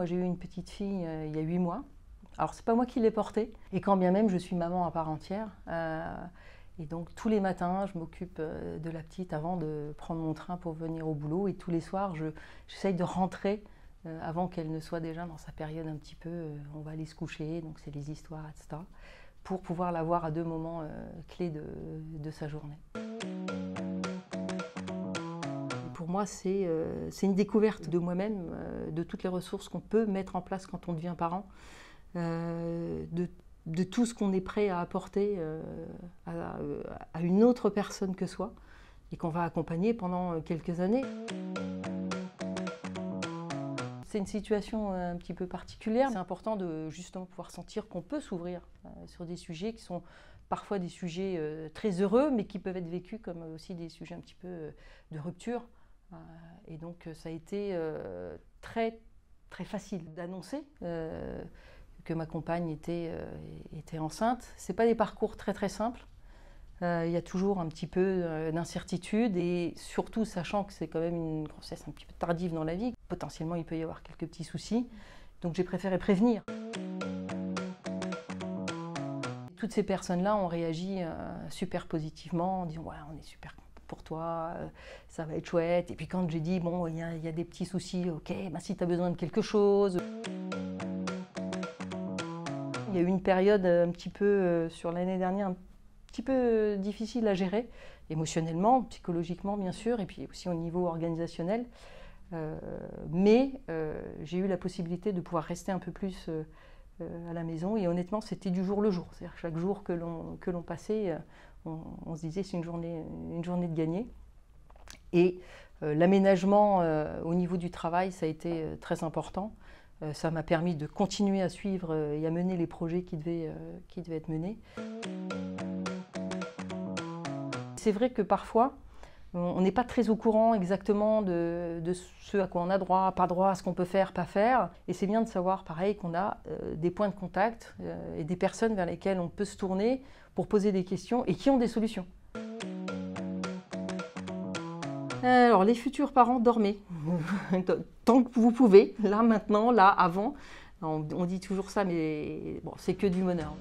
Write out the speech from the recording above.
moi j'ai eu une petite fille il y a 8 mois. Alors c'est pas moi qui l'ai portée, et quand bien même je suis maman à part entière. Et donc tous les matins, je m'occupe de la petite avant de prendre mon train pour venir au boulot. Et tous les soirs, j'essaye de rentrer avant qu'elle ne soit déjà dans sa période un petit peu, on va aller se coucher, donc c'est les histoires, etc. Pour pouvoir la voir à 2 moments clés de sa journée. Pour moi, c'est une découverte de moi-même, de toutes les ressources qu'on peut mettre en place quand on devient parent, de tout ce qu'on est prêt à apporter à une autre personne que soi et qu'on va accompagner pendant quelques années. C'est une situation un petit peu particulière. C'est important de justement pouvoir sentir qu'on peut s'ouvrir sur des sujets qui sont parfois des sujets très heureux, mais qui peuvent être vécus comme aussi des sujets un petit peu de rupture. Et donc ça a été très facile d'annoncer que ma compagne était enceinte. Ce n'est pas des parcours très simples. Il y a toujours un petit peu d'incertitude, et surtout sachant que c'est quand même une grossesse un petit peu tardive dans la vie. Potentiellement, il peut y avoir quelques petits soucis. Donc j'ai préféré prévenir. Toutes ces personnes-là ont réagi super positivement en disant « ouais, on est super contents pour toi, ça va être chouette ». Et puis quand j'ai dit « bon, il y a des petits soucis, ok, bah, si tu as besoin de quelque chose ». Il y a eu une période un petit peu sur l'année dernière, un petit peu difficile à gérer, émotionnellement, psychologiquement bien sûr, et puis aussi au niveau organisationnel. Mais j'ai eu la possibilité de pouvoir rester un peu plus à la maison, et honnêtement c'était du jour le jour. C'est-à-dire chaque jour que l'on passait, on se disait c'est une journée de gagner. Et l'aménagement au niveau du travail, ça a été très important. Ça m'a permis de continuer à suivre et à mener les projets qui devaient être menés. C'est vrai que parfois, on n'est pas très au courant exactement de ce à quoi on a droit, pas droit, ce qu'on peut faire, pas faire. Et c'est bien de savoir, pareil, qu'on a des points de contact et des personnes vers lesquelles on peut se tourner pour poser des questions et qui ont des solutions. Alors, les futurs parents, dormez. Tant que vous pouvez, là, maintenant, là, avant. On dit toujours ça, mais bon, c'est que du bonheur.